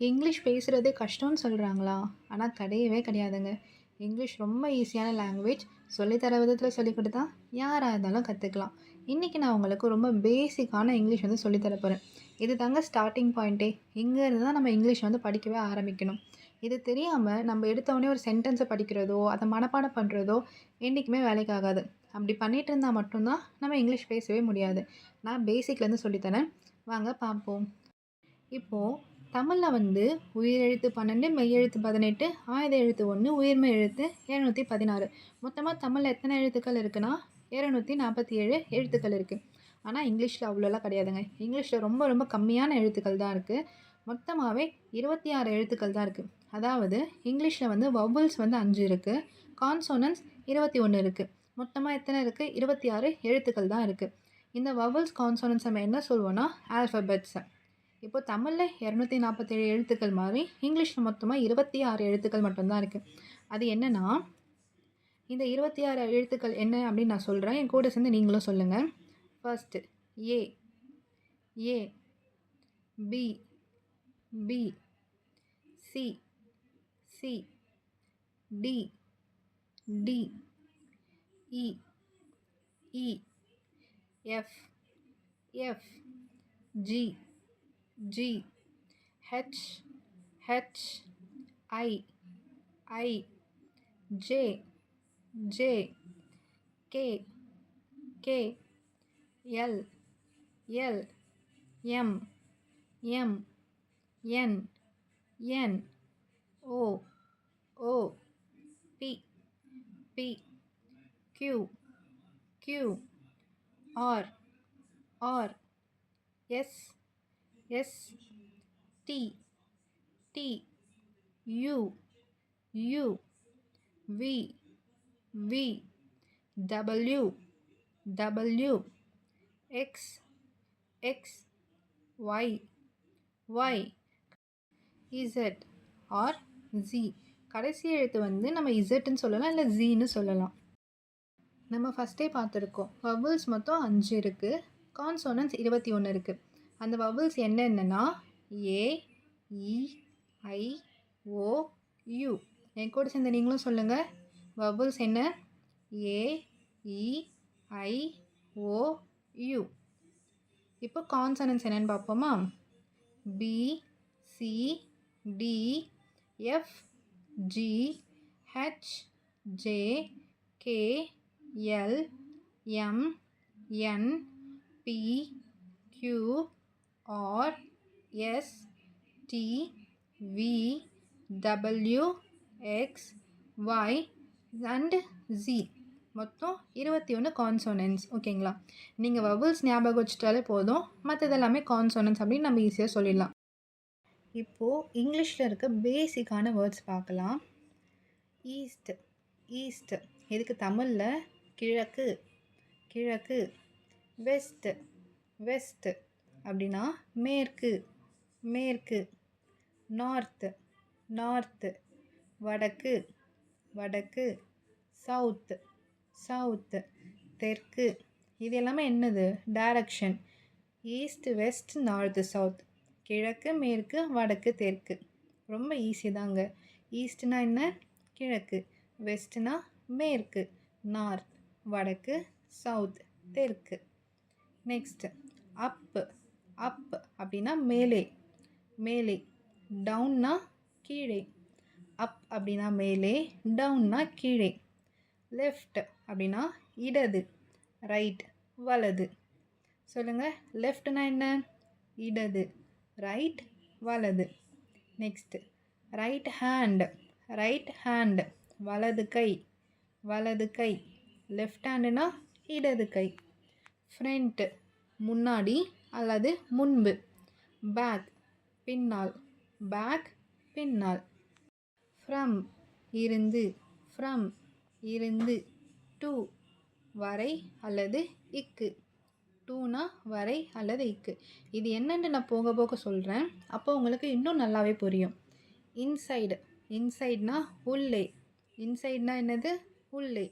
English பேசுறதே கஷ்டம்னு சொல்றாங்களா? ஆனா கிடையவே கிடையாதுங்க. இங்கிலீஷ் ரொம்ப ஈஸியான லாங்குவேஜ். சொல்லி தர விதத்தில சொல்லிக் குடுத்தா, யாரா இருந்தாலும் கத்துக்கலாம். இன்னைக்கு நான் உங்களுக்கு ரொம்ப பேசிக்கான இங்கிலீஷ் வந்து சொல்லி தர போறேன். இது தாங்க ஸ்டார்ட்டிங் பாயிண்ட்டே. இங்க இருந்து தான் நம்ம இங்கிலீஷ் வந்து படிக்கவே ஆரம்பிக்கணும். இது தெரியாம நம்ம எடுத்தோனே ஒரு சென்டென்ஸ படிக்கிறதோ, அத மனப்பாடம் பண்றதோ என்னைக்குமே வேலைக்கு ஆகாது. அப்படி பண்ணிட்டு இருந்தா மட்டும் தான் நம்ம இங்கிலீஷ் பேசவே முடியாது. நான் பேசிக்லேருந்து சொல்லி தரேன். வாங்க பார்ப்போம். இப்போ தமிழ்ல வந்து உயிரெழுத்து 12, மெய்யெழுத்து 18, ஆயுத எழுத்து 1, உயிர்மெய் எழுத்து 716. மொத்தமா தமிழ்ல எத்தனை எழுத்துக்கள் இருக்குன்னா, 247 எழுத்துக்கள் இருக்கு. ஆனா இங்கிலீஷ்ல அவ்வளோலாம் கிடையாதுங்க. இங்கிலீஷ்ல ரொம்ப ரொம்ப கம்மியான எழுத்துக்கள் தான் இருக்கு. மொத்தமாவே 26 எழுத்துக்கள் தான் இருக்கு. அதாவது இங்கிலீஷ்ல வந்து வவ்வல்ஸ் வந்து 5 இருக்கு. கான்சோனன்ட்ஸ் 21 இருக்கு. மொத்தமா எத்தனை இருக்கு? 26 எழுத்துக்கள் தான் இருக்கு. இந்த வவ்வல்ஸ், கான்சோனன்ட்ஸ் நம்ம என்ன சொல்வோம்னா ஆல்ஃபபெட்ஸ். இப்போ தமிழ்ல 247 எழுத்துக்கள் மாரி, இங்கிலீஷ்ல மொத்தமா 26 எழுத்துக்கள் மட்டும் தான் இருக்கு. அது என்னன்னா, இந்த 26 எழுத்துக்கள் என்ன அப்படின்னு நான் சொல்றேன். என் கூட சேர்ந்து நீங்களும் சொல்லுங்க. First A, A, B, B, C, C, D, D, E, E, F, F, G, G, H, H, I, I, J, J, K, K, L, L, M, M, N, N, O, O, P, P, Q, Q, R, R, S, S, T, T, U, U, V, V, W, W, X, X, Y, Y, zed or zee. கடைசி எழுத்து வந்து நம்ம இசட்ன்னு சொல்லலாம், இல்லை ஜீன்னு சொல்லலாம். நம்ம ஃபஸ்ட்டே பார்த்துருக்கோம். வவ்வல்ஸ் மொத்தம் 5 இருக்குது. கான்சோனன்ட்ஸ் 21 இருக்குது. அந்த வவ்வல்ஸ் என்னென்னன்னா ஏ, இ, ஐ, ஓ, யூ. என் கூட சேர்ந்து நீங்களும் சொல்லுங்கள். வவ்வல்ஸ் என்ன? ஏ, இ, ஐ, ஓ, யூ. இப்போ கான்சனன்ட்ஸ் என்னன்னு பார்ப்போமா? B, C, D, F, G, H, J, K, L, M, N, P, Q, R, S, T, V, W, X, Y and Z. மொத்தம் 21 கான்சோனன்ட்ஸ். ஓகேங்களா? நீங்கள் வவ்வல்ஸ் ஞாபகம் வச்சுட்டாலே போதும், மற்றதெல்லாமே கான்சோனன்ட்ஸ் அப்படின்னு நம்ம ஈஸியாக சொல்லிடலாம். இப்போது இங்கிலீஷில் இருக்க பேசிக்கான வேர்ட்ஸ் பார்க்கலாம். ஈஸ்ட், ஈஸ்ட் இதுக்கு தமிழில் கிழக்கு, கிழக்கு. வெஸ்ட், வெஸ்ட் அப்படின்னா மேற்கு, மேற்கு. நார்த், நார்த் வடக்கு, வடக்கு. சவுத், சவுத் தெற்கு. இது எல்லாமே என்னது? Direction. East, west, north, south. கிழக்கு, மேற்கு, வடக்கு, தெற்கு. ரொம்ப ஈஸி தாங்க. ஈஸ்ட்னா என்ன? கிழக்கு. வெஸ்ட்னா மேற்கு. நார்த் வடக்கு. சவுத் தெற்கு. நெக்ஸ்ட் அப், அப் அப்படின்னா மேலே, மேலே. டவுன்னா கீழே. அப் அப்படின்னா மேலே, டவுன்னா கீழே. லெஃப்ட் அப்படின்னா இடது, ரைட் வலது. சொல்லுங்கள். லெஃப்ட்னா என்ன? இடது. ரைட் வலது. Next right hand, right hand வலது கை, வலது கை. லெஃப்ட் ஹேண்டுனா இடது கை. ஃப்ரண்ட் முன்னாடி அல்லது முன்பு. பேக் பின்னால், பேக் பின்னால். ஃப்ரம் இருந்து, ஃப்ரம் இருந்து. டு வரை அல்லது இக்கு. டூனா வரை அல்லது இக்கு. இது என்னென்னு நான் போக போக சொல்கிறேன். அப்போ உங்களுக்கு இன்னும் நல்லாவே புரியும். இன்சைடு, இன்சைட்னா உள்ளே. இன்சைட்னா என்னது? உள்ளே.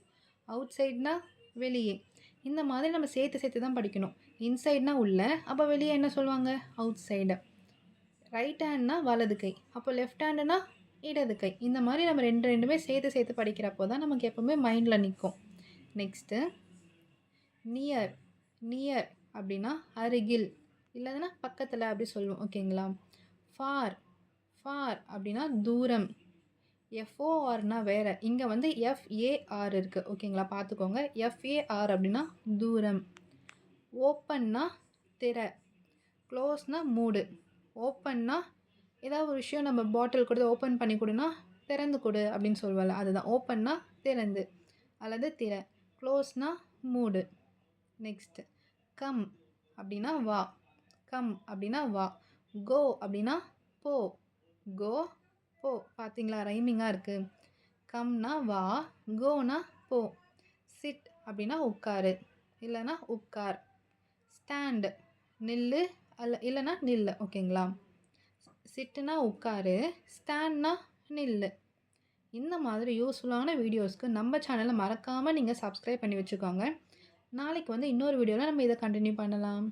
அவுட் சைட்னா வெளியே. இந்த மாதிரி நம்ம சேர்த்து சேர்த்து தான் படிக்கணும். இன்சைட்னா உள்ளே, அப்போ வெளியே என்ன சொல்லுவாங்க? Out side. ரைட் ஹேண்ட்னா வலது கை, அப்போ லெஃப்ட் ஹேண்டுனா இடது கை. இந்த மாதிரி நம்ம ரெண்டுமே சேர்த்து சேர்த்து படிக்கிறப்போ தான் நமக்கு எப்போவுமே மைண்டில் நிற்கும். Next near. நியர் அப்படின்னா அருகில், இல்லைன்னா பக்கத்தில் அப்படி சொல்லுவோம். ஓகேங்களா? ஃபார். ஃபார் அப்படின்னா தூரம். எஃப்ஓஆர்னா வேறு, இங்கே வந்து எஃப்ஏஆர் இருக்குது. ஓகேங்களா? பார்த்துக்கோங்க. எஃப்ஏஆர் அப்படின்னா தூரம். ஓப்பன்னா திற. க்ளோஸ்னா மூடு. ஓப்பன்னா ஏதாவது ஒரு விஷயம் நம்ம பாட்டில் கொடுத்து ஓப்பன் பண்ணி கொடுனா திறந்து கொடு அப்படின்னு சொல்லுவாள், அதுதான். ஓப்பன்னா திறந்து அல்லது திற. க்ளோஸ்னா மூடு. நெக்ஸ்ட்டு கம் அப்படின்னா வா. கம் அப்படின்னா வா. கோ அப்படின்னா போ. கோ போ. பார்த்தீங்களா, ரைமிங்காக இருக்குது. கம்னா வா, கோனா போ. சிட் அப்படின்னா உட்காரு, இல்லைன்னா உட்கார். ஸ்டாண்டு நில்லு, இல்லைன்னா நில்லு. ஓகேங்களா? சிட்டுனா உட்காரு, ஸ்டாண்ட்னா நில்லு. இந்த மாதிரி யூஸ்ஃபுல்லான வீடியோஸ்க்கு நம்ம சேனலை மறக்காமல் நீங்கள் சப்ஸ்கிரைப் பண்ணி வச்சுக்கோங்க. நாளைக்கு வந்து இன்னொரு வீடியோவில் நம்ம இதை கண்டினியூ பண்ணலாம்.